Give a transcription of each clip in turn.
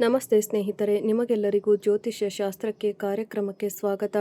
ನಮಸ್ತೆ ಸ್ನೇಹಿತರೆ, ನಿಮಗೆಲ್ಲರಿಗೂ ಜ್ಯೋತಿಷ್ಯ ಶಾಸ್ತ್ರಕ್ಕೆ ಕಾರ್ಯಕ್ರಮಕ್ಕೆ ಸ್ವಾಗತ.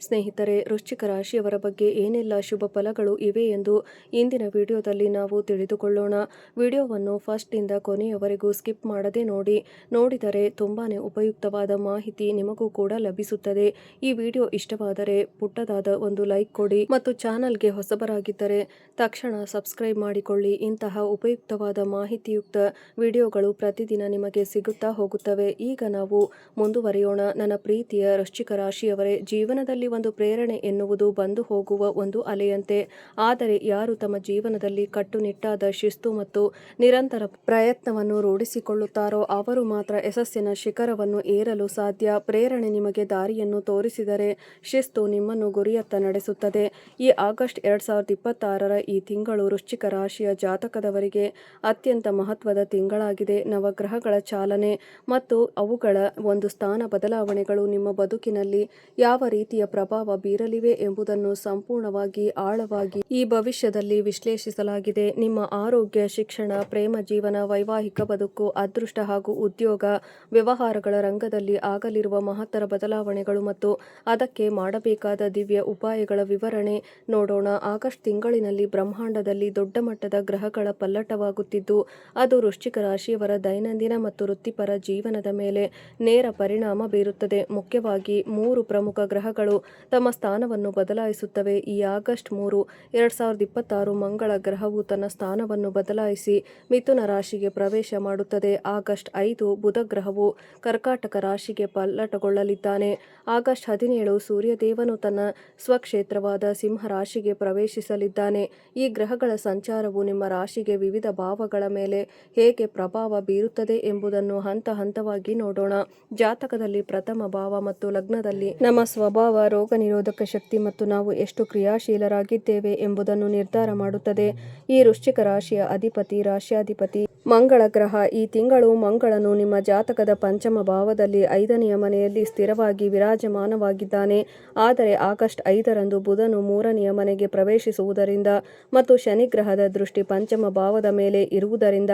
ಸ್ನೇಹಿತರೆ, ವೃಶ್ಚಿಕ ರಾಶಿಯವರ ಬಗ್ಗೆ ಏನೆಲ್ಲ ಶುಭ ಫಲಗಳು ಇವೆ ಎಂದು ಇಂದಿನ ವಿಡಿಯೋದಲ್ಲಿ ನಾವು ತಿಳಿದುಕೊಳ್ಳೋಣ. ವಿಡಿಯೋವನ್ನು ಫಸ್ಟಿಂದ ಕೊನೆಯವರೆಗೂ ಸ್ಕಿಪ್ ಮಾಡದೆ ನೋಡಿ. ನೋಡಿದರೆ ತುಂಬಾನೇ ಉಪಯುಕ್ತವಾದ ಮಾಹಿತಿ ನಿಮಗೂ ಕೂಡ ಲಭಿಸುತ್ತದೆ. ಈ ವಿಡಿಯೋ ಇಷ್ಟವಾದರೆ ಪುಟ್ಟದಾದ ಒಂದು ಲೈಕ್ ಕೊಡಿ ಮತ್ತು ಚಾನಲ್ಗೆ ಹೊಸಬರಾಗಿದ್ದರೆ ತಕ್ಷಣ ಸಬ್ಸ್ಕ್ರೈಬ್ ಮಾಡಿಕೊಳ್ಳಿ. ಇಂತಹ ಉಪಯುಕ್ತವಾದ ಮಾಹಿತಿಯುಕ್ತ ವಿಡಿಯೋಗಳು ಪ್ರತಿದಿನ ನಿಮಗೆ ಸಿಗುತ್ತಾ ಹೋಗುತ್ತವೆ. ಈಗ ನಾವು ಮುಂದುವರಿಯೋಣ. ನನ್ನ ಪ್ರೀತಿಯ ವೃಶ್ಚಿಕ ರಾಶಿಯವರೇ, ಜೀವನದಲ್ಲಿ ಒಂದು ಪ್ರೇರಣೆ ಎನ್ನುವುದು ಬಂದು ಹೋಗುವ ಒಂದು ಅಲೆಯಂತೆ. ಆದರೆ ಯಾರು ತಮ್ಮ ಜೀವನದಲ್ಲಿ ಕಟ್ಟುನಿಟ್ಟಾದ ಶಿಸ್ತು ಮತ್ತು ನಿರಂತರ ಪ್ರಯತ್ನವನ್ನು ರೂಢಿಸಿಕೊಳ್ಳುತ್ತಾರೋ ಅವರು ಮಾತ್ರ ಯಶಸ್ಸಿನ ಶಿಖರವನ್ನು ಏರಲು ಸಾಧ್ಯ. ಪ್ರೇರಣೆ ನಿಮಗೆ ದಾರಿಯನ್ನು ತೋರಿಸಿದರೆ ಶಿಸ್ತು ನಿಮ್ಮನ್ನು ಗುರಿಯತ್ತ ನಡೆಸುತ್ತದೆ. ಈ ಆಗಸ್ಟ್ 2026ರ ಈ ತಿಂಗಳು ವೃಶ್ಚಿಕ ರಾಶಿಯ ಜಾತಕದವರಿಗೆ ಅತ್ಯಂತ ಮಹತ್ವದ ತಿಂಗಳಾಗಿದೆ. ನವಗ್ರಹಗಳ ಚಾಲನೆ ಮತ್ತು ಅವುಗಳ ಒಂದು ಸ್ಥಾನ ಬದಲಾವಣೆಗಳು ನಿಮ್ಮ ಬದುಕಿನಲ್ಲಿ ಯಾವ ರೀತಿಯ ಪ್ರಭಾವ ಬೀರಲಿವೆ ಎಂಬುದನ್ನು ಸಂಪೂರ್ಣವಾಗಿ ಆಳವಾಗಿ ಈ ಭವಿಷ್ಯದಲ್ಲಿ ವಿಶ್ಲೇಷಿಸಲಾಗಿದೆ. ನಿಮ್ಮ ಆರೋಗ್ಯ, ಶಿಕ್ಷಣ, ಪ್ರೇಮ ಜೀವನ, ವೈವಾಹಿಕ ಬದುಕು, ಅದೃಷ್ಟ ಹಾಗೂ ಉದ್ಯೋಗ, ವ್ಯವಹಾರಗಳ ರಂಗದಲ್ಲಿ ಆಗಲಿರುವ ಮಹತ್ತರ ಬದಲಾವಣೆಗಳು ಮತ್ತು ಅದಕ್ಕೆ ಮಾಡಬೇಕಾದ ದಿವ್ಯ ಉಪಾಯಗಳ ವಿವರಣೆ ನೋಡೋಣ. ಆಗಸ್ಟ್ ತಿಂಗಳಿನಲ್ಲಿ ಬ್ರಹ್ಮಾಂಡದಲ್ಲಿ ದೊಡ್ಡ ಮಟ್ಟದ ಗ್ರಹಗಳ ಪಲ್ಲಟವಾಗುತ್ತಿದ್ದು ಅದು ವೃಶ್ಚಿಕ ರಾಶಿಯವರ ದೈನಂದಿನ ಮತ್ತು ವೃತ್ತಿಪರ ಜೀವನದ ಮೇಲೆ ನೇರ ಪರಿಣಾಮ ಬೀರುತ್ತದೆ. ಮುಖ್ಯವಾಗಿ 3 ಪ್ರಮುಖ ಗ್ರಹಗಳು ತಮ್ಮ ಸ್ಥಾನವನ್ನು ಬದಲಾಯಿಸುತ್ತವೆ. ಈ ಆಗಸ್ಟ್ 3, 2026 ಮಂಗಳ ಗ್ರಹವು ತನ್ನ ಸ್ಥಾನವನ್ನು ಬದಲಾಯಿಸಿ ಮಿಥುನ ರಾಶಿಗೆ ಪ್ರವೇಶ ಮಾಡುತ್ತದೆ. ಆಗಸ್ಟ್ 5 ಬುಧ ಗ್ರಹವು ಕರ್ಕಾಟಕ ರಾಶಿಗೆ ಪಲ್ಲಟಗೊಳ್ಳಲಿದ್ದಾನೆ. ಆಗಸ್ಟ್ 17 ಸೂರ್ಯದೇವನು ತನ್ನ ಸ್ವಕ್ಷೇತ್ರವಾದ ಸಿಂಹ ರಾಶಿಗೆ ಪ್ರವೇಶಿಸಲಿದ್ದಾನೆ. ಈ ಗ್ರಹಗಳ ಸಂಚಾರವು ನಿಮ್ಮ ರಾಶಿಗೆ ವಿವಿಧ ಭಾವಗಳ ಮೇಲೆ ಹೇಗೆ ಪ್ರಭಾವ ಬೀರುತ್ತದೆ ಎಂಬುದನ್ನು ಹಂತ ಹಂತವಾಗಿ ನೋಡೋಣ. ಜಾತಕದಲ್ಲಿ ಪ್ರಥಮ ಭಾವ ಮತ್ತು ಲಗ್ನದಲ್ಲಿ ನಮ್ಮ ಸ್ವಭಾವ, ರೋಗ ನಿರೋಧಕ ಶಕ್ತಿ ಮತ್ತು ನಾವು ಎಷ್ಟು ಕ್ರಿಯಾಶೀಲರಾಗಿದ್ದೇವೆ ಎಂಬುದನ್ನು ನಿರ್ಧಾರ ಮಾಡುತ್ತದೆ. ಈ ವೃಶ್ಚಿಕ ರಾಶಿಯ ಅಧಿಪತಿ ರಾಶ್ಯಾಧಿಪತಿ ಮಂಗಳ ಗ್ರಹ. ಈ ತಿಂಗಳು ಮಂಗಳನು ನಿಮ್ಮ ಜಾತಕದ ಪಂಚಮ ಭಾವದಲ್ಲಿ 5ನೆಯ ಮನೆಯಲ್ಲಿ ಸ್ಥಿರವಾಗಿ ವಿರಾಜಮಾನವಾಗಿದ್ದಾನೆ. ಆದರೆ ಆಗಸ್ಟ್ 5ರಂದು ಬುಧನು 3ನೆಯ ಮನೆಗೆ ಪ್ರವೇಶಿಸುವುದರಿಂದ ಮತ್ತು ಶನಿ ಗ್ರಹದ ದೃಷ್ಟಿ ಪಂಚಮ ಭಾವದ ಮೇಲೆ ಇರುವುದರಿಂದ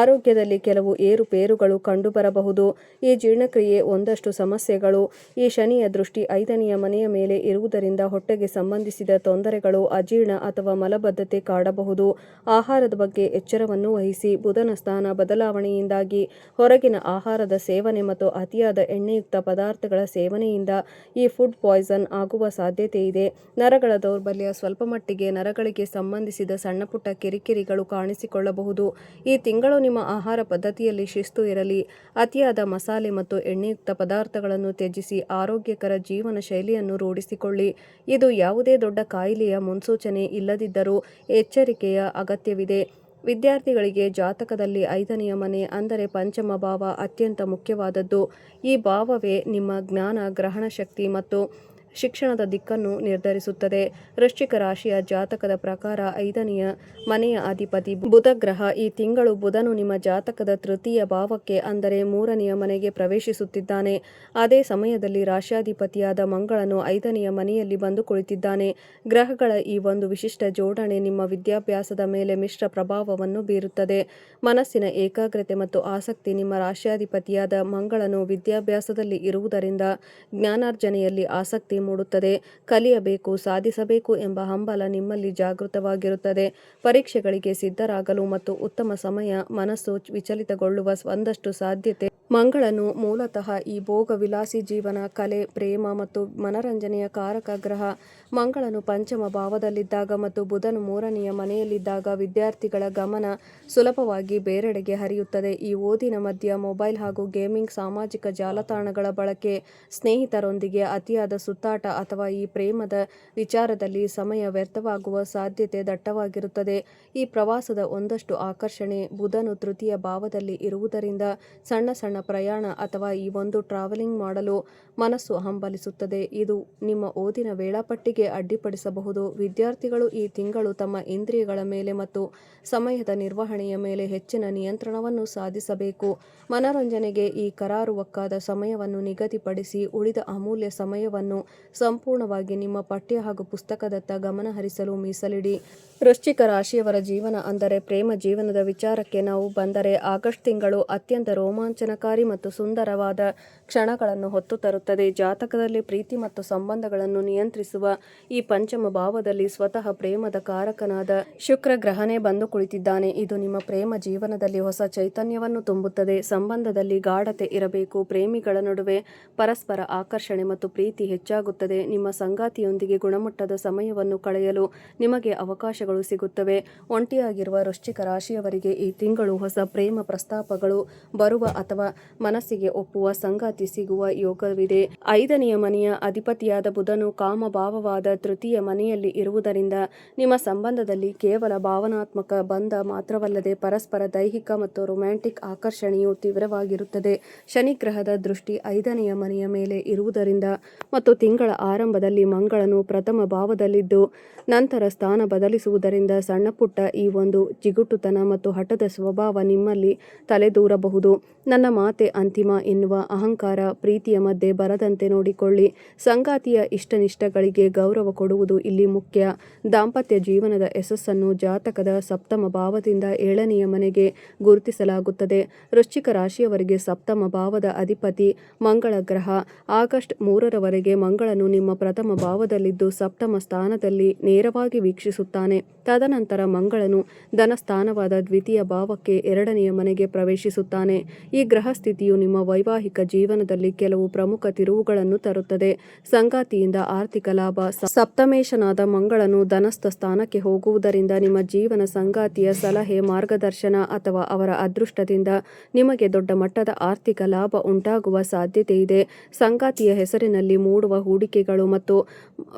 ಆರೋಗ್ಯದಲ್ಲಿ ಕೆಲವು ಏರುಪೇರುಗಳು ಕಂಡುಬರಬಹುದು. ಈ ಜೀರ್ಣಕ್ರಿಯೆ ಒಂದಷ್ಟು ಸಮಸ್ಯೆಗಳು. ಈ ಶನಿಯ ದೃಷ್ಟಿ 5ನೆಯ ಮನೆಯ ಮೇಲೆ ಇರುವುದರಿಂದ ಹೊಟ್ಟೆಗೆ ಸಂಬಂಧಿಸಿದ ತೊಂದರೆಗಳು, ಅಜೀರ್ಣ ಅಥವಾ ಮಲಬದ್ಧತೆ ಕಾಡಬಹುದು. ಆಹಾರದ ಬಗ್ಗೆ ಎಚ್ಚರವನ್ನು ವಹಿಸಿ. ಬುಧನ ಸ್ಥಾನ ಬದಲಾವಣೆಯಿಂದಾಗಿ ಹೊರಗಿನ ಆಹಾರದ ಸೇವನೆ ಮತ್ತು ಅತಿಯಾದ ಎಣ್ಣೆಯುಕ್ತ ಪದಾರ್ಥಗಳ ಸೇವನೆಯಿಂದ ಈ ಫುಡ್ ಪಾಯ್ಸನ್ ಆಗುವ ಸಾಧ್ಯತೆ ಇದೆ. ನರಗಳ ದೌರ್ಬಲ್ಯ. ಸ್ವಲ್ಪ ಮಟ್ಟಿಗೆ ನರಗಳಿಗೆ ಸಂಬಂಧಿಸಿದ ಸಣ್ಣಪುಟ್ಟ ಕಿರಿಕಿರಿಗಳು ಕಾಣಿಸಿಕೊಳ್ಳಬಹುದು. ಈ ತಿಂಗಳು ನಿಮ್ಮ ಆಹಾರ ಪದ್ಧತಿಯಲ್ಲಿ ಶಿಸ್ತು ಇರಲಿ. ಅತಿಯಾದ ಮಸಾಲೆ ಮತ್ತು ಎಣ್ಣೆಯುಕ್ತ ಪದಾರ್ಥಗಳನ್ನು ತ್ಯಜಿಸಿ ಆರೋಗ್ಯಕರ ಜೀವನ ಶೈಲಿಯನ್ನು ರೂಢಿಸಿಕೊಳ್ಳಿ. ಇದು ಯಾವುದೇ ದೊಡ್ಡ ಕಾಯಿಲೆಯ ಮುನ್ಸೂಚನೆ ಇಲ್ಲದಿದ್ದರೂ ಎಚ್ಚರಿಕೆಯ ಅಗತ್ಯವಿದೆ. ವಿದ್ಯಾರ್ಥಿಗಳಿಗೆ ಜಾತಕದಲ್ಲಿ 5ನೆಯ ಮನೆ ಅಂದರೆ ಪಂಚಮ ಭಾವ ಅತ್ಯಂತ ಮುಖ್ಯವಾದದ್ದು. ಈ ಭಾವವೇ ನಿಮ್ಮ ಜ್ಞಾನ, ಗ್ರಹಣ ಶಕ್ತಿ ಮತ್ತು ಶಿಕ್ಷಣದ ದಿಕ್ಕನ್ನು ನಿರ್ಧರಿಸುತ್ತದೆ. ವೃಶ್ಚಿಕ ರಾಶಿಯ ಜಾತಕದ ಪ್ರಕಾರ 5ನೆಯ ಮನೆಯ ಅಧಿಪತಿ ಬುಧ ಗ್ರಹ. ಈ ತಿಂಗಳು ಬುಧನು ನಿಮ್ಮ ಜಾತಕದ ತೃತೀಯ ಭಾವಕ್ಕೆ ಅಂದರೆ 3ನೆಯ ಮನೆಗೆ ಪ್ರವೇಶಿಸುತ್ತಿದ್ದಾನೆ. ಅದೇ ಸಮಯದಲ್ಲಿ ರಾಶ್ಯಾಧಿಪತಿಯಾದ ಮಂಗಳನು 5ನೆಯ ಮನೆಯಲ್ಲಿ ಬಂದು ಕುಳಿತಿದ್ದಾನೆ. ಗ್ರಹಗಳ ಈ ಒಂದು ವಿಶಿಷ್ಟ ಜೋಡಣೆ ನಿಮ್ಮ ವಿದ್ಯಾಭ್ಯಾಸದ ಮೇಲೆ ಮಿಶ್ರ ಪ್ರಭಾವವನ್ನು ಬೀರುತ್ತದೆ. ಮನಸ್ಸಿನ ಏಕಾಗ್ರತೆ ಮತ್ತು ಆಸಕ್ತಿ. ನಿಮ್ಮ ರಾಶ್ಯಾಧಿಪತಿಯಾದ ಮಂಗಳನು ವಿದ್ಯಾಭ್ಯಾಸದಲ್ಲಿ ಇರುವುದರಿಂದ ಜ್ಞಾನಾರ್ಜನೆಯಲ್ಲಿ ಆಸಕ್ತಿ ಮೂಡುತ್ತದೆ. ಕಲಿಯಬೇಕು, ಸಾಧಿಸಬೇಕು ಎಂಬ ಹಂಬಲ ನಿಮ್ಮಲ್ಲಿ ಜಾಗೃತವಾಗಿರುತ್ತದೆ. ಪರೀಕ್ಷೆಗಳಿಗೆ ಸಿದ್ಧರಾಗಲು ಮತ್ತು ಉತ್ತಮ ಸಮಯ. ಮನಸ್ಸು ವಿಚಲಿತಗೊಳ್ಳುವ ಒಂದಷ್ಟು ಸಾಧ್ಯತೆ. ಮಂಗಳನು ಮೂಲತಃ ಈ ಭೋಗ ವಿಲಾಸಿ ಜೀವನ, ಕಲೆ, ಪ್ರೇಮ ಮತ್ತು ಮನರಂಜನೆಯ ಕಾರಕ ಗ್ರಹ. ಮಂಗಳನು ಪಂಚಮ ಭಾವದಲ್ಲಿದ್ದಾಗ ಮತ್ತು ಬುಧನು 3ನೆಯ ಮನೆಯಲ್ಲಿದ್ದಾಗ ವಿದ್ಯಾರ್ಥಿಗಳ ಗಮನ ಸುಲಭವಾಗಿ ಬೇರೆಡೆಗೆ ಹರಿಯುತ್ತದೆ. ಈ ಓದಿನ ಮಧ್ಯ ಮೊಬೈಲ್ ಹಾಗೂ ಗೇಮಿಂಗ್, ಸಾಮಾಜಿಕ ಜಾಲತಾಣಗಳ ಬಳಕೆ, ಸ್ನೇಹಿತರೊಂದಿಗೆ ಅತಿಯಾದ ಸುತ್ತಾಟ ಅಥವಾ ಈ ಪ್ರೇಮದ ವಿಚಾರದಲ್ಲಿ ಸಮಯ ವ್ಯರ್ಥವಾಗುವ ಸಾಧ್ಯತೆ ದಟ್ಟವಾಗಿರುತ್ತದೆ. ಈ ಪ್ರವಾಸದ ಒಂದಷ್ಟು ಆಕರ್ಷಣೆ. ಬುಧನು ತೃತೀಯ ಭಾವದಲ್ಲಿ ಇರುವುದರಿಂದ ಸಣ್ಣ ಪ್ರಯಾಣ ಅಥವಾ ಈ ಒಂದು ಟ್ರಾವೆಲಿಂಗ್ ಮಾಡಲು ಮನಸ್ಸು ಹಂಬಲಿಸುತ್ತದೆ. ಇದು ನಿಮ್ಮ ಓದಿನ ವೇಳಾಪಟ್ಟಿಗೆ ಅಡ್ಡಿಪಡಿಸಬಹುದು. ವಿದ್ಯಾರ್ಥಿಗಳು ಈ ತಿಂಗಳು ತಮ್ಮ ಇಂದ್ರಿಯಗಳ ಮೇಲೆ ಮತ್ತು ಸಮಯದ ನಿರ್ವಹಣೆಯ ಮೇಲೆ ಹೆಚ್ಚಿನ ನಿಯಂತ್ರಣವನ್ನು ಸಾಧಿಸಬೇಕು. ಮನರಂಜನೆಗೆ ಈ ಕರಾರುವಕ್ಕಾದ ಸಮಯವನ್ನು ನಿಗದಿಪಡಿಸಿ ಉಳಿದ ಅಮೂಲ್ಯ ಸಮಯವನ್ನು ಸಂಪೂರ್ಣವಾಗಿ ನಿಮ್ಮ ಪಠ್ಯ ಹಾಗೂ ಪುಸ್ತಕದತ್ತ ಗಮನ ಹರಿಸಲು ಮೀಸಲಿಡಿ. ವೃಶ್ಚಿಕ ರಾಶಿಯವರ ಜೀವನ ಅಂದರೆ ಪ್ರೇಮ ಜೀವನದ ವಿಚಾರಕ್ಕೆ ನಾವು ಬಂದರೆ ಆಗಸ್ಟ್ ತಿಂಗಳು ಅತ್ಯಂತ ರೋಮಾಂಚನಕಾರಿ ಸಹಾಯಕಾರಿ ಮತ್ತು ಸುಂದರವಾದ ಕ್ಷಣಗಳನ್ನು ಹೊತ್ತು ತರುತ್ತದೆ. ಜಾತಕದಲ್ಲಿ ಪ್ರೀತಿ ಮತ್ತು ಸಂಬಂಧಗಳನ್ನು ನಿಯಂತ್ರಿಸುವ ಈ ಪಂಚಮ ಭಾವದಲ್ಲಿ ಸ್ವತಃ ಪ್ರೇಮದ ಕಾರಕನಾದ ಶುಕ್ರ ಗ್ರಹನೇ ಬಂದು ಕುಳಿತಿದ್ದಾನೆ. ಇದು ನಿಮ್ಮ ಪ್ರೇಮ ಜೀವನದಲ್ಲಿ ಹೊಸ ಚೈತನ್ಯವನ್ನು ತುಂಬುತ್ತದೆ. ಸಂಬಂಧದಲ್ಲಿ ಗಾಢತೆ ಇರಬೇಕು. ಪ್ರೇಮಿಗಳ ನಡುವೆ ಪರಸ್ಪರ ಆಕರ್ಷಣೆ ಮತ್ತು ಪ್ರೀತಿ ಹೆಚ್ಚಾಗುತ್ತದೆ. ನಿಮ್ಮ ಸಂಗಾತಿಯೊಂದಿಗೆ ಗುಣಮಟ್ಟದ ಸಮಯವನ್ನು ಕಳೆಯಲು ನಿಮಗೆ ಅವಕಾಶಗಳು ಸಿಗುತ್ತವೆ. ಒಂಟಿಯಾಗಿರುವ ವೃಶ್ಚಿಕ ರಾಶಿಯವರಿಗೆ ಈ ತಿಂಗಳು ಹೊಸ ಪ್ರೇಮ ಪ್ರಸ್ತಾಪಗಳು ಬರುವ ಅಥವಾ ಮನಸ್ಸಿಗೆ ಒಪ್ಪುವ ಸಂಗಾತಿ ಸಿಗುವ ಯೋಗವಿದೆ. 5ನೇ ಮನೆಯ ಅಧಿಪತಿಯಾದ ಬುಧನು ಕಾಮಭಾವವಾದ ತೃತೀಯ ಮನೆಯಲ್ಲಿ ಇರುವುದರಿಂದ ನಿಮ್ಮ ಸಂಬಂಧದಲ್ಲಿ ಕೇವಲ ಭಾವನಾತ್ಮಕ ಬಂಧ ಮಾತ್ರವಲ್ಲದೆ ಪರಸ್ಪರ ದೈಹಿಕ ಮತ್ತು ರೊಮ್ಯಾಂಟಿಕ್ ಆಕರ್ಷಣೆಯು ತೀವ್ರವಾಗಿರುತ್ತದೆ. ಶನಿ ಗ್ರಹದ ದೃಷ್ಟಿ 5ನೇ ಮನೆಯ ಮೇಲೆ ಇರುವುದರಿಂದ ಮತ್ತು ತಿಂಗಳ ಆರಂಭದಲ್ಲಿ ಮಂಗಳನು ಪ್ರಥಮ ಭಾವದಲ್ಲಿದ್ದು ನಂತರ ಸ್ಥಾನ ಬದಲಿಸುವುದರಿಂದ ಸಣ್ಣಪುಟ್ಟ ಈ ಒಂದು ಜಿಗುಟುತನ ಮತ್ತು ಹಠದ ಸ್ವಭಾವ ನಿಮ್ಮಲ್ಲಿ ತಲೆದೂರಬಹುದು. ನನ್ನ ಮಾತೆ ಅಂತಿಮ ಎನ್ನುವ ಅಹಂಕಾರ ಪ್ರೀತಿಯ ಮಧ್ಯೆ ಬರದಂತೆ ನೋಡಿಕೊಳ್ಳಿ. ಸಂಗಾತಿಯ ಇಷ್ಟನಿಷ್ಟಗಳಿಗೆ ಗೌರವ ಕೊಡುವುದು ಇಲ್ಲಿ ಮುಖ್ಯ. ದಾಂಪತ್ಯ ಜೀವನದ ಯಶಸ್ಸನ್ನು ಜಾತಕದ ಸಪ್ತಮ ಭಾವದಿಂದ 7ನೇ ಮನೆಗೆ ಗುರುತಿಸಲಾಗುತ್ತದೆ. ವೃಶ್ಚಿಕ ರಾಶಿಯವರಿಗೆ ಸಪ್ತಮ ಭಾವದ ಅಧಿಪತಿ ಮಂಗಳ ಗ್ರಹ. ಆಗಸ್ಟ್ 3ರವರೆಗೆ ಮಂಗಳನು ನಿಮ್ಮ ಪ್ರಥಮ ಭಾವದಲ್ಲಿದ್ದು ಸಪ್ತಮ ಸ್ಥಾನದಲ್ಲಿ ನೇರವಾಗಿ ವೀಕ್ಷಿಸುತ್ತಾನೆ. ತದನಂತರ ಮಂಗಳನು ಧನಸ್ಥಾನವಾದ ದ್ವಿತೀಯ ಭಾವಕ್ಕೆ 2ನೇ ಮನೆಗೆ ಪ್ರವೇಶಿಸುತ್ತಾನೆ. ಈ ಗ್ರಹ ಸ್ಥಿತಿಯು ನಿಮ್ಮ ವೈವಾಹಿಕ ಜೀವನದಲ್ಲಿ ಕೆಲವು ಪ್ರಮುಖ ತಿರುವುಗಳನ್ನು ತರುತ್ತದೆ. ಸಂಗಾತಿಯಿಂದ ಆರ್ಥಿಕ ಲಾಭ. ಸಪ್ತಮೇಶನಾದ ಮಂಗಳನು ಧನಸ್ಥ ಸ್ಥಾನಕ್ಕೆ ಹೋಗುವುದರಿಂದ ನಿಮ್ಮ ಜೀವನ ಸಂಗಾತಿಯ ಸಲಹೆ, ಮಾರ್ಗದರ್ಶನ ಅಥವಾ ಅವರ ಅದೃಷ್ಟದಿಂದ ನಿಮಗೆ ದೊಡ್ಡ ಮಟ್ಟದ ಆರ್ಥಿಕ ಲಾಭ ಉಂಟಾಗುವ ಸಾಧ್ಯತೆ ಇದೆ. ಸಂಗಾತಿಯ ಹೆಸರಿನಲ್ಲಿ ಮೂಡುವ ಹೂಡಿಕೆಗಳು ಮತ್ತು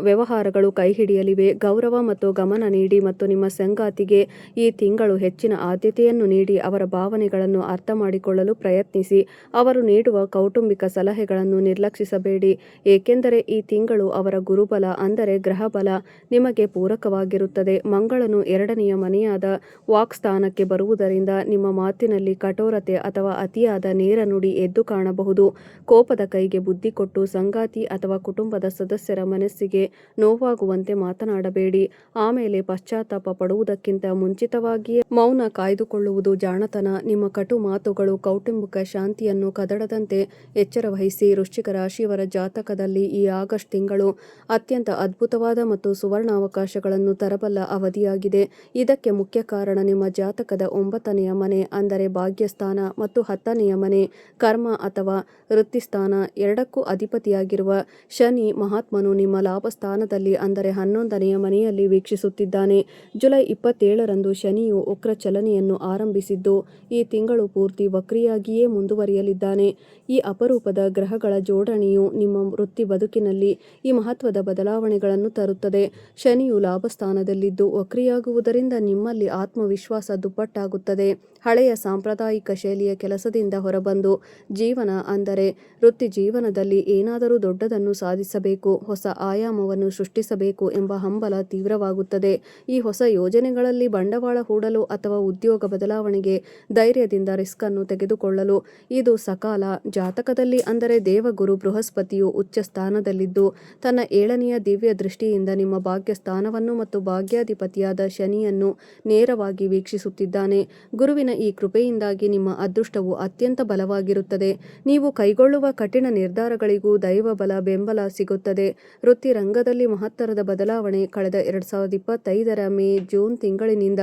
ವ್ಯವಹಾರಗಳು ಕೈಹಿಡಿಯಲಿವೆ. ಗೌರವ ಮತ್ತು ಗಮನ ನೀಡಿ ಮತ್ತು ನಿಮ್ಮ ಸಂಗಾತಿಗೆ ಈ ತಿಂಗಳು ಹೆಚ್ಚಿನ ಆದ್ಯತೆಯನ್ನು ನೀಡಿ ಅವರ ಭಾವನೆಗಳನ್ನು ಅರ್ಥ ಮಾಡಿಕೊಳ್ಳಲು ಪ್ರಯತ್ನಿಸಿ. ಅವರು ನೀಡುವ ಕೌಟುಂಬಿಕ ಸಲಹೆಗಳನ್ನು ನಿರ್ಲಕ್ಷಿಸಬೇಡಿ, ಏಕೆಂದರೆ ಈ ತಿಂಗಳು ಅವರ ಗುರುಬಲ ಅಂದರೆ ಗ್ರಹಬಲ ನಿಮಗೆ ಪೂರಕವಾಗಿರುತ್ತದೆ. ಮಂಗಳನು 2ನೇ ಮನೆಯಾದ ವಾಕ್ಸ್ಥಾನಕ್ಕೆ ಬರುವುದರಿಂದ ನಿಮ್ಮ ಮಾತಿನಲ್ಲಿ ಕಠೋರತೆ ಅಥವಾ ಅತಿಯಾದ ನೇರ ನುಡಿ ಎದ್ದು ಕಾಣಬಹುದು. ಕೋಪದ ಕೈಗೆ ಬುದ್ಧಿ ಕೊಟ್ಟು ಸಂಗಾತಿ ಅಥವಾ ಕುಟುಂಬದ ಸದಸ್ಯರ ಮನಸ್ಸಿಗೆ ನೋವಾಗುವಂತೆ ಮಾತನಾಡಬೇಡಿ. ಆಮೇಲೆ ಪಶ್ಚಾತ್ತಾಪ ಪಡುವುದಕ್ಕಿಂತ ಮುಂಚಿತವಾಗಿಯೇ ಮೌನ ಕಾಯ್ದುಕೊಳ್ಳುವುದು ಜಾಣತನ. ನಿಮ್ಮ ಕಟು ಮಾತುಗಳು ಕೌಟುಂಬಿಕ ಶಾಂತಿಯನ್ನು ಕದಡದಂತೆ ಎಚ್ಚರ ವಹಿಸಿ. ವೃಶ್ಚಿಕ ರಾಶಿಯವರ ಜಾತಕದಲ್ಲಿ ಈ ಆಗಸ್ಟ್ ತಿಂಗಳು ಅತ್ಯಂತ ಅದ್ಭುತವಾದ ಮತ್ತು ಸುವರ್ಣಾವಕಾಶಗಳನ್ನು ತರಬಲ್ಲ ಅವಧಿಯಾಗಿದೆ. ಇದಕ್ಕೆ ಮುಖ್ಯ ಕಾರಣ ನಿಮ್ಮ ಜಾತಕದ 9ನೇ ಮನೆ ಅಂದರೆ ಭಾಗ್ಯಸ್ಥಾನ ಮತ್ತು 10ನೇ ಮನೆ ಕರ್ಮ ಅಥವಾ ವೃತ್ತಿಸ್ಥಾನ ಎರಡಕ್ಕೂ ಅಧಿಪತಿಯಾಗಿರುವ ಶನಿ ಮಹಾತ್ಮನು ನಿಮ್ಮ ಲಾಭಸ್ಥಾನದಲ್ಲಿ ಅಂದರೆ 11ನೇ ಮನೆಯಲ್ಲಿ ವೀಕ್ಷಿಸುತ್ತಿದ್ದಾನೆ. ಜುಲೈ 27ರಂದು ಶನಿಯು ವಕ್ರ ಚಲನೆಯನ್ನು ಆರಂಭಿಸಿದ್ದು ಈ ತಿಂಗಳು ಪೂರ್ತಿ ವಕ್ರಿಯಾಗಿಯೇ ಮುಂದುವರಿಯಲಿದ್ದಾನೆ. ಈ ಅಪರೂಪದ ಗ್ರಹಗಳ ಜೋಡಣೆಯು ನಿಮ್ಮ ವೃತ್ತಿ ಬದುಕಿನಲ್ಲಿ ಈ ಮಹತ್ವದ ಬದಲಾವಣೆಗಳನ್ನು ತರುತ್ತದೆ. ಶನಿಯು ಲಾಭಸ್ಥಾನದಲ್ಲಿದ್ದು ವಕ್ರಿಯಾಗುವುದರಿಂದ ನಿಮ್ಮಲ್ಲಿ ಆತ್ಮವಿಶ್ವಾಸ ದುಪ್ಪಟ್ಟಾಗುತ್ತದೆ. ಹಳೆಯ ಸಾಂಪ್ರದಾಯಿಕ ಶೈಲಿಯ ಕೆಲಸದಿಂದ ಹೊರಬಂದು ಜೀವನ ಅಂದರೆ ವೃತ್ತಿ ಜೀವನದಲ್ಲಿ ಏನಾದರೂ ದೊಡ್ಡದನ್ನು ಸಾಧಿಸಬೇಕು, ಹೊಸ ಆಯಾಮವನ್ನು ಸೃಷ್ಟಿಸಬೇಕು ಎಂಬ ಹಂಬಲ ತೀವ್ರವಾಗುತ್ತದೆ. ಈ ಹೊಸ ಯೋಜನೆಗಳಲ್ಲಿ ಬಂಡವಾಳ ಹೂಡಲು ಅಥವಾ ಉದ್ಯೋಗ ಬದಲಾವಣೆಗೆ ಧೈರ್ಯದಿಂದ ರಿಸ್ಕ್ ಅನ್ನು ತೆಗೆದುಕೊಳ್ಳಲು ಇದು ಸಕಾಲ. ಜಾತಕದಲ್ಲಿ ಅಂದರೆ ದೇವಗುರು ಬೃಹಸ್ಪತಿಯು ಉಚ್ಚ ಸ್ಥಾನದಲ್ಲಿದ್ದು ತನ್ನ 7ನೇ ದಿವ್ಯ ದೃಷ್ಟಿಯಿಂದ ನಿಮ್ಮ ಭಾಗ್ಯಸ್ಥಾನವನ್ನು ಮತ್ತು ಭಾಗ್ಯಾಧಿಪತಿಯಾದ ಶನಿಯನ್ನು ನೇರವಾಗಿ ವೀಕ್ಷಿಸುತ್ತಿದ್ದಾನೆ. ಗುರುವಿನ ಈ ಕೃಪೆಯಿಂದಾಗಿ ನಿಮ್ಮ ಅದೃಷ್ಟವು ಅತ್ಯಂತ ಬಲವಾಗಿರುತ್ತದೆ. ನೀವು ಕೈಗೊಳ್ಳುವ ಕಠಿಣ ನಿರ್ಧಾರಗಳಿಗೂ ದೈವಬಲ ಬೆಂಬಲ ಸಿಗುತ್ತದೆ. ವೃತ್ತಿ ರಂಗದಲ್ಲಿ ಮಹತ್ತರದ ಬದಲಾವಣೆ. ಕಳೆದ 2025ರ ಮೇ ಜೂನ್ ತಿಂಗಳಿನಿಂದ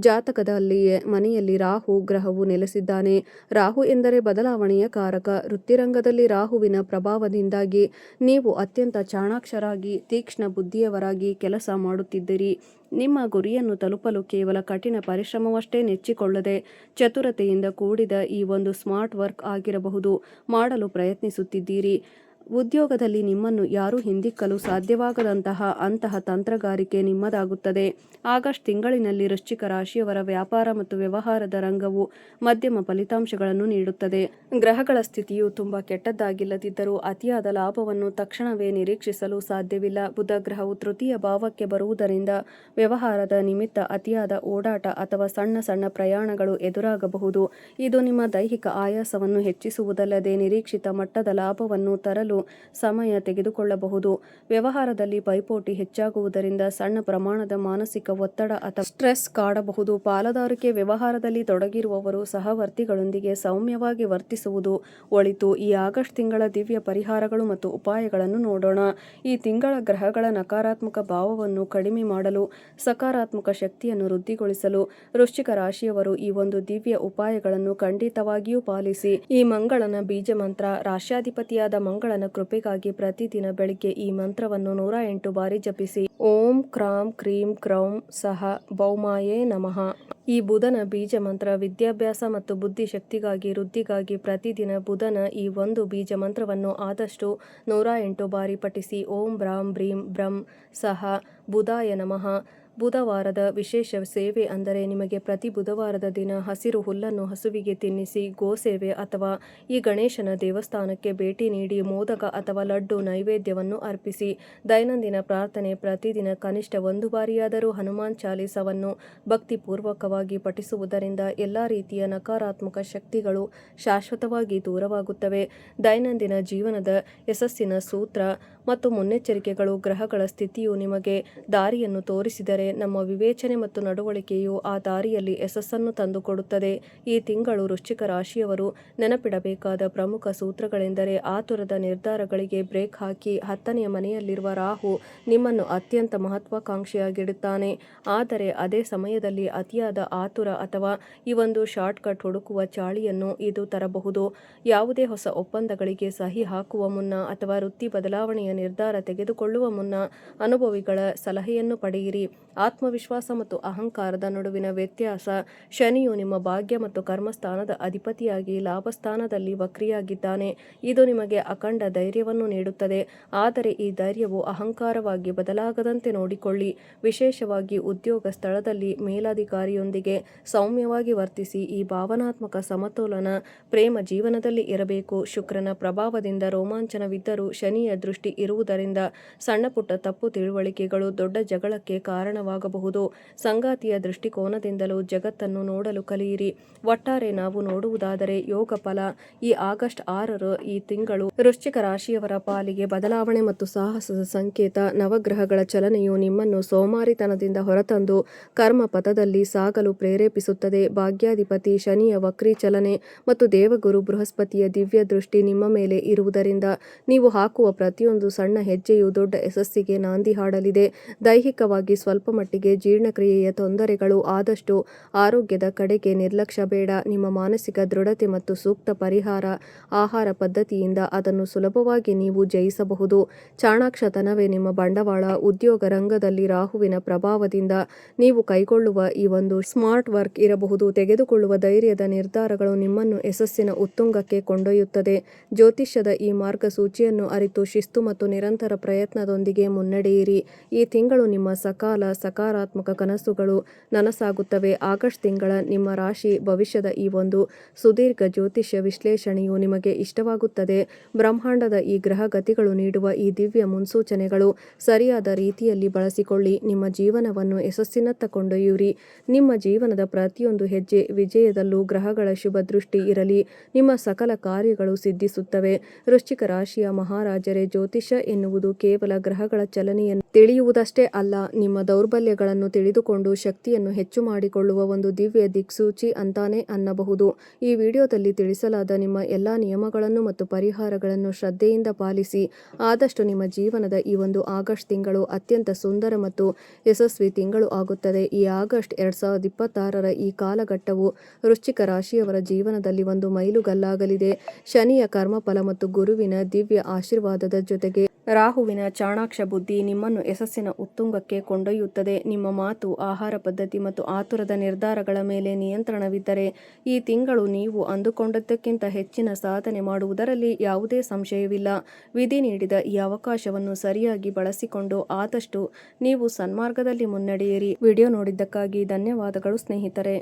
ಜಾತಕದಲ್ಲಿ ಮನೆಯಲ್ಲಿ ರಾಹು ಗ್ರಹವು ನೆಲೆಸಿದ್ದಾನೆ. ರಾಹು ಎಂದರೆ ಬದಲಾವಣೆಯ ಕಾರಕ. ವೃತ್ತಿರಂಗದಲ್ಲಿ ರಾಹುವಿನ ಪ್ರಭಾವದಿಂದಾಗಿ ನೀವು ಅತ್ಯಂತ ಚಾಣಾಕ್ಷರಾಗಿ ತೀಕ್ಷ್ಣ ಬುದ್ಧಿಯವರಾಗಿ ಕೆಲಸ ಮಾಡುತ್ತಿದ್ದೀರಿ. ನಿಮ್ಮ ಗುರಿಯನ್ನು ತಲುಪಲು ಕೇವಲ ಕಠಿಣ ಪರಿಶ್ರಮವಷ್ಟೇ ನೆಚ್ಚಿಕೊಳ್ಳದೆ ಚತುರತೆಯಿಂದ ಕೂಡಿದ ಈ ಒಂದು ಸ್ಮಾರ್ಟ್ ವರ್ಕ್ ಆಗಿರಬಹುದು ಮಾಡಲು ಪ್ರಯತ್ನಿಸುತ್ತಿದ್ದೀರಿ. ಉದ್ಯೋಗದಲ್ಲಿ ನಿಮ್ಮನ್ನು ಯಾರೂ ಹಿಂದಿಕ್ಕಲು ಸಾಧ್ಯವಾಗದಂತಹ ಅಂತಹ ತಂತ್ರಗಾರಿಕೆ ನಿಮ್ಮದಾಗುತ್ತದೆ. ಆಗಸ್ಟ್ ತಿಂಗಳಿನಲ್ಲಿ ವೃಶ್ಚಿಕ ರಾಶಿಯವರ ವ್ಯಾಪಾರ ಮತ್ತು ವ್ಯವಹಾರದ ರಂಗವು ಮಧ್ಯಮ ಫಲಿತಾಂಶಗಳನ್ನು ನೀಡುತ್ತದೆ. ಗ್ರಹಗಳ ಸ್ಥಿತಿಯು ತುಂಬಾ ಕೆಟ್ಟದ್ದಾಗಿಲ್ಲದಿದ್ದರೂ ಅತಿಯಾದ ಲಾಭವನ್ನು ತಕ್ಷಣವೇ ನಿರೀಕ್ಷಿಸಲು ಸಾಧ್ಯವಿಲ್ಲ. ಬುಧ ಗ್ರಹವು ತೃತೀಯ ಭಾವಕ್ಕೆ ಬರುವುದರಿಂದ ವ್ಯವಹಾರದ ನಿಮಿತ್ತ ಅತಿಯಾದ ಓಡಾಟ ಅಥವಾ ಸಣ್ಣ ಸಣ್ಣ ಪ್ರಯಾಣಗಳು ಎದುರಾಗಬಹುದು. ಇದು ನಿಮ್ಮ ದೈಹಿಕ ಆಯಾಸವನ್ನು ಹೆಚ್ಚಿಸುವುದಲ್ಲದೆ ನಿರೀಕ್ಷಿತ ಮಟ್ಟದ ಲಾಭವನ್ನು ತರಲು ಮಾಡಲು ಸಮಯ ತೆಗೆದುಕೊಳ್ಳಬಹುದು. ವ್ಯವಹಾರದಲ್ಲಿ ಪೈಪೋಟಿ ಹೆಚ್ಚಾಗುವುದರಿಂದ ಸಣ್ಣ ಪ್ರಮಾಣದ ಮಾನಸಿಕ ಒತ್ತಡ ಅಥವಾ ಸ್ಟ್ರೆಸ್ ಕಾಡಬಹುದು. ಪಾಲುದಾರಿಕೆ ವ್ಯವಹಾರದಲ್ಲಿ ತೊಡಗಿರುವವರು ಸಹವರ್ತಿಗಳೊಂದಿಗೆ ಸೌಮ್ಯವಾಗಿ ವರ್ತಿಸುವುದು ಒಳಿತು. ಈ ಆಗಸ್ಟ್ ತಿಂಗಳ ದಿವ್ಯ ಪರಿಹಾರಗಳು ಮತ್ತು ಉಪಾಯಗಳನ್ನು ನೋಡೋಣ. ಈ ತಿಂಗಳ ಗ್ರಹಗಳ ನಕಾರಾತ್ಮಕ ಭಾವವನ್ನು ಕಡಿಮೆ ಮಾಡಲು, ಸಕಾರಾತ್ಮಕ ಶಕ್ತಿಯನ್ನು ವೃದ್ಧಿಗೊಳಿಸಲು ವೃಶ್ಚಿಕ ರಾಶಿಯವರು ಈ ಒಂದು ದಿವ್ಯ ಉಪಾಯಗಳನ್ನು ಖಂಡಿತವಾಗಿಯೂ ಪಾಲಿಸಿ. ಈ ಮಂಗಳನ ಬೀಜ ಮಂತ್ರ. ರಾಶ್ಯಾಧಿಪತಿಯಾದ ಮಂಗಳನ ಕೃಪೆಗಾಗಿ ಪ್ರತಿದಿನ ಬೆಳಿಗ್ಗೆ ಈ ಮಂತ್ರವನ್ನು 108 ಬಾರಿ ಜಪಿಸಿ. ಓಂ ಕ್ರಾಂ ಕ್ರೀಂ ಕ್ರೌಂ ಸಹ ಭೌಮಾಯೇ ನಮಃ. ಈ ಬುಧನ ಬೀಜ ಮಂತ್ರ ವಿದ್ಯಾಭ್ಯಾಸ ಮತ್ತು ಬುದ್ಧಿಶಕ್ತಿಗಾಗಿ ವೃದ್ಧಿಗಾಗಿ ಪ್ರತಿದಿನ ಬುಧನ ಈ ಒಂದು ಬೀಜ ಮಂತ್ರವನ್ನು ಆದಷ್ಟು 108 ಬಾರಿ ಪಠಿಸಿ. ಓಂ ಬ್ರಾಂ ಬ್ರೀಂ ಬ್ರಂ ಸಹ ಬುಧಾಯ ನಮಃ. ಬುಧವಾರದ ವಿಶೇಷ ಸೇವೆ ಅಂದರೆ ನಿಮಗೆ ಪ್ರತಿ ಬುಧವಾರದ ದಿನ ಹಸಿರು ಹುಲ್ಲನ್ನು ಹಸುವಿಗೆ ತಿನ್ನಿಸಿ, ಗೋಸೇವೆ ಅಥವಾ ಈ ಗಣೇಶನ ದೇವಸ್ಥಾನಕ್ಕೆ ಭೇಟಿ ನೀಡಿ ಮೋದಕ ಅಥವಾ ಲಡ್ಡು ನೈವೇದ್ಯವನ್ನು ಅರ್ಪಿಸಿ. ದೈನಂದಿನ ಪ್ರಾರ್ಥನೆ. ಪ್ರತಿದಿನ ಕನಿಷ್ಠ 1 ಬಾರಿಯಾದರೂ ಹನುಮಾನ್ ಚಾಲೀಸವನ್ನು ಭಕ್ತಿಪೂರ್ವಕವಾಗಿ ಪಠಿಸುವುದರಿಂದ ಎಲ್ಲ ರೀತಿಯ ನಕಾರಾತ್ಮಕ ಶಕ್ತಿಗಳು ಶಾಶ್ವತವಾಗಿ ದೂರವಾಗುತ್ತವೆ. ದೈನಂದಿನ ಜೀವನದ ಯಶಸ್ಸಿನ ಸೂತ್ರ ಮತ್ತು ಮುನ್ನೆಚ್ಚರಿಕೆಗಳು. ಗ್ರಹಗಳ ಸ್ಥಿತಿಯು ನಿಮಗೆ ದಾರಿಯನ್ನು ತೋರಿಸಿದರೆ ನಮ್ಮ ವಿವೇಚನೆ ಮತ್ತು ನಡವಳಿಕೆಯು ಆ ದಾರಿಯಲ್ಲಿ ಯಶಸ್ಸನ್ನು ತಂದುಕೊಡುತ್ತದೆ. ಈ ತಿಂಗಳು ವೃಶ್ಚಿಕ ರಾಶಿಯವರು ನೆನಪಿಡಬೇಕಾದ ಪ್ರಮುಖ ಸೂತ್ರಗಳೆಂದರೆ ಆತುರದ ನಿರ್ಧಾರಗಳಿಗೆ ಬ್ರೇಕ್ ಹಾಕಿ. 10ನೇ ಮನೆಯಲ್ಲಿರುವ ರಾಹು ನಿಮ್ಮನ್ನು ಅತ್ಯಂತ ಮಹತ್ವಾಕಾಂಕ್ಷಿಯಾಗಿಡುತ್ತಾನೆ. ಆದರೆ ಅದೇ ಸಮಯದಲ್ಲಿ ಅತಿಯಾದ ಆತುರ ಅಥವಾ ಈ ಒಂದು ಶಾರ್ಟ್ಕಟ್ ಹುಡುಕುವ ಚಾಳಿಯನ್ನು ಇದು ತರಬಹುದು. ಯಾವುದೇ ಹೊಸ ಒಪ್ಪಂದಗಳಿಗೆ ಸಹಿ ಹಾಕುವ ಮುನ್ನ ಅಥವಾ ವೃತ್ತಿ ಬದಲಾವಣೆಯ ನಿರ್ಧಾರ ತೆಗೆದುಕೊಳ್ಳುವ ಮುನ್ನ ಅನುಭವಿಗಳ ಸಲಹೆಯನ್ನು ಪಡೆಯಿರಿ. ಆತ್ಮವಿಶ್ವಾಸ ಮತ್ತು ಅಹಂಕಾರದ ನಡುವಿನ ವ್ಯತ್ಯಾಸ. ಶನಿಯು ನಿಮ್ಮ ಭಾಗ್ಯ ಮತ್ತು ಕರ್ಮಸ್ಥಾನದ ಅಧಿಪತಿಯಾಗಿ ಲಾಭಸ್ಥಾನದಲ್ಲಿ ವಕ್ರಿಯಾಗಿದ್ದಾನೆ. ಇದು ನಿಮಗೆ ಅಖಂಡ ಧೈರ್ಯವನ್ನು ನೀಡುತ್ತದೆ, ಆದರೆ ಈ ಧೈರ್ಯವು ಅಹಂಕಾರವಾಗಿ ಬದಲಾಗದಂತೆ ನೋಡಿಕೊಳ್ಳಿ. ವಿಶೇಷವಾಗಿ ಉದ್ಯೋಗ ಸ್ಥಳದಲ್ಲಿ ಮೇಲಧಿಕಾರಿಯೊಂದಿಗೆ ಸೌಮ್ಯವಾಗಿ ವರ್ತಿಸಿ. ಈ ಭಾವನಾತ್ಮಕ ಸಮತೋಲನ ಪ್ರೇಮ ಜೀವನದಲ್ಲಿ ಇರಬೇಕು. ಶುಕ್ರನ ಪ್ರಭಾವದಿಂದ ರೋಮಾಂಚನವಿದ್ದರೂ ಶನಿಯ ದೃಷ್ಟಿ ಇರುವುದರಿಂದ ಸಣ್ಣಪುಟ್ಟ ತಪ್ಪು ತಿಳುವಳಿಕೆಗಳು ದೊಡ್ಡ ಜಗಳಕ್ಕೆ ಕಾರಣವಾಗಬಹುದು. ಸಂಗಾತಿಯ ದೃಷ್ಟಿಕೋನದಿಂದಲೂ ಜಗತ್ತನ್ನು ನೋಡಲು ಕಲಿಯಿರಿ. ಒಟ್ಟಾರೆ ನಾವು ನೋಡುವುದಾದರೆ ಯೋಗ ಫಲ. ಈ ಆಗಸ್ಟ್ 6 ಈ ತಿಂಗಳು ವೃಶ್ಚಿಕ ರಾಶಿಯವರ ಪಾಲಿಗೆ ಬದಲಾವಣೆ ಮತ್ತು ಸಾಹಸದ ಸಂಕೇತ. ನವಗ್ರಹಗಳ ಚಲನೆಯು ನಿಮ್ಮನ್ನು ಸೋಮಾರಿತನದಿಂದ ಹೊರತಂದು ಕರ್ಮ ಪಥದಲ್ಲಿ ಸಾಗಲು ಪ್ರೇರೇಪಿಸುತ್ತದೆ. ಭಾಗ್ಯಾಧಿಪತಿ ಶನಿಯ ವಕ್ರಿ ಚಲನೆ ಮತ್ತು ದೇವಗುರು ಬೃಹಸ್ಪತಿಯ ದಿವ್ಯ ದೃಷ್ಟಿ ನಿಮ್ಮ ಮೇಲೆ ಇರುವುದರಿಂದ ನೀವು ಹಾಕುವ ಪ್ರತಿಯೊಂದು ಸಣ್ಣ ಹೆಜ್ಜೆಯು ದೊಡ್ಡ ಯಶಸ್ಸಿಗೆ ನಾಂದಿ ಹಾಡಲಿದೆ. ದೈಹಿಕವಾಗಿ ಸ್ವಲ್ಪ ಮಟ್ಟಿಗೆ ಜೀರ್ಣಕ್ರಿಯೆಯ ತೊಂದರೆಗಳು. ಆದಷ್ಟು ಆರೋಗ್ಯದ ಕಡೆಗೆ ನಿರ್ಲಕ್ಷ್ಯ ಬೇಡ. ನಿಮ್ಮ ಮಾನಸಿಕ ದೃಢತೆ ಮತ್ತು ಸೂಕ್ತ ಪರಿಹಾರ ಆಹಾರ ಪದ್ಧತಿಯಿಂದ ಅದನ್ನು ಸುಲಭವಾಗಿ ನೀವು ಜಯಿಸಬಹುದು. ಚಾಣಾಕ್ಷತನವೇ ನಿಮ್ಮ ಬಂಡವಾಳ. ಉದ್ಯೋಗ ರಂಗದಲ್ಲಿ ರಾಹುವಿನ ಪ್ರಭಾವದಿಂದ ನೀವು ಕೈಗೊಳ್ಳುವ ಈ ಒಂದು ಸ್ಮಾರ್ಟ್ ವರ್ಕ್ ಇರಬಹುದು. ತೆಗೆದುಕೊಳ್ಳುವ ಧೈರ್ಯದ ನಿರ್ಧಾರಗಳು ನಿಮ್ಮನ್ನು ಯಶಸ್ಸಿನ ಉತ್ತುಂಗಕ್ಕೆ ಕೊಂಡೊಯ್ಯುತ್ತದೆ. ಜ್ಯೋತಿಷ್ಯದ ಈ ಮಾರ್ಗಸೂಚಿಯನ್ನು ಅರಿತು ಶಿಸ್ತು ಮತ್ತು ನಿರಂತರ ಪ್ರಯತ್ನದೊಂದಿಗೆ ಮುನ್ನಡೆಯಿರಿ. ಈ ತಿಂಗಳು ನಿಮ್ಮ ಸಕಾರಾತ್ಮಕ ಕನಸುಗಳು ನನಸಾಗುತ್ತವೆ. ಆಗಸ್ಟ್ ತಿಂಗಳ ನಿಮ್ಮ ರಾಶಿ ಭವಿಷ್ಯದ ಈ ಒಂದು ಸುದೀರ್ಘ ಜ್ಯೋತಿಷ್ಯ ವಿಶ್ಲೇಷಣೆಯು ನಿಮಗೆ ಇಷ್ಟವಾಗುತ್ತದೆ. ಬ್ರಹ್ಮಾಂಡದ ಈ ಗ್ರಹ ಗತಿಗಳು ನೀಡುವ ಈ ದಿವ್ಯ ಮುನ್ಸೂಚನೆಗಳು ಸರಿಯಾದ ರೀತಿಯಲ್ಲಿ ಬಳಸಿಕೊಳ್ಳಿ. ನಿಮ್ಮ ಜೀವನವನ್ನು ಯಶಸ್ಸಿನತ್ತ ಕೊಂಡೊಯ್ಯಿರಿ. ನಿಮ್ಮ ಜೀವನದ ಪ್ರತಿಯೊಂದು ಹೆಜ್ಜೆ ವಿಜಯದಲ್ಲೂ ಗ್ರಹಗಳ ಶುಭ ದೃಷ್ಟಿ ಇರಲಿ. ನಿಮ್ಮ ಸಕಲ ಕಾರ್ಯಗಳು ಸಿದ್ಧಿಸುತ್ತವೆ. ವೃಶ್ಚಿಕ ರಾಶಿಯ ಮಹಾರಾಜರೇ, ಜ್ಯೋತಿಷ್ಯ ಎನ್ನುವುದು ಕೇವಲ ಗ್ರಹಗಳ ಚಲನೆಯನ್ನು ತಿಳಿಯುವುದಷ್ಟೇ ಅಲ್ಲ, ನಿಮ್ಮ ದೌರ್ಬಲ್ಯಗಳನ್ನು ತಿಳಿದುಕೊಂಡು ಶಕ್ತಿಯನ್ನು ಹೆಚ್ಚು ಮಾಡಿಕೊಳ್ಳುವ ಒಂದು ದಿವ್ಯ ದಿಕ್ಸೂಚಿ ಅಂತಾನೆ ಅನ್ನಬಹುದು. ಈ ವಿಡಿಯೋದಲ್ಲಿ ತಿಳಿಸಲಾದ ನಿಮ್ಮ ಎಲ್ಲಾ ನಿಯಮಗಳನ್ನು ಮತ್ತು ಪರಿಹಾರಗಳನ್ನು ಶ್ರದ್ಧೆಯಿಂದ ಪಾಲಿಸಿ. ಆದಷ್ಟು ನಿಮ್ಮ ಜೀವನದ ಈ ಒಂದು ಆಗಸ್ಟ್ ತಿಂಗಳು ಅತ್ಯಂತ ಸುಂದರ ಮತ್ತು ಯಶಸ್ವಿ ತಿಂಗಳು ಆಗುತ್ತದೆ. ಈ ಆಗಸ್ಟ್ 2026 ಈ ಕಾಲಘಟ್ಟವು ವೃಶ್ಚಿಕ ರಾಶಿಯವರ ಜೀವನದಲ್ಲಿ ಒಂದು ಮೈಲುಗಲ್ಲಾಗಲಿದೆ. ಶನಿಯ ಕರ್ಮಫಲ ಮತ್ತು ಗುರುವಿನ ದಿವ್ಯ ಆಶೀರ್ವಾದದ ಜೊತೆಗೆ ರಾಹುವಿನ ಚಾಣಾಕ್ಷ ಬುದ್ಧಿ ನಿಮ್ಮನ್ನು ಯಶಸ್ಸಿನ ಉತ್ತುಂಗಕ್ಕೆ ಕೊಂಡೊಯ್ಯುತ್ತದೆ. ನಿಮ್ಮ ಮಾತು, ಆಹಾರ ಪದ್ಧತಿ ಮತ್ತು ಆತುರದ ನಿರ್ಧಾರಗಳ ಮೇಲೆ ನಿಯಂತ್ರಣವಿದ್ದರೆ ಈ ತಿಂಗಳು ನೀವು ಅಂದುಕೊಂಡದ್ದಕ್ಕಿಂತ ಹೆಚ್ಚಿನ ಸಾಧನೆ ಮಾಡುವುದರಲ್ಲಿ ಯಾವುದೇ ಸಂಶಯವಿಲ್ಲ. ವಿಧಿ ನೀಡಿದ ಈ ಅವಕಾಶವನ್ನು ಸರಿಯಾಗಿ ಬಳಸಿಕೊಂಡು ಆದಷ್ಟು ನೀವು ಸನ್ಮಾರ್ಗದಲ್ಲಿ ಮುನ್ನಡೆಯಿರಿ. ವಿಡಿಯೋ ನೋಡಿದ್ದಕ್ಕಾಗಿ ಧನ್ಯವಾದಗಳು ಸ್ನೇಹಿತರೆ.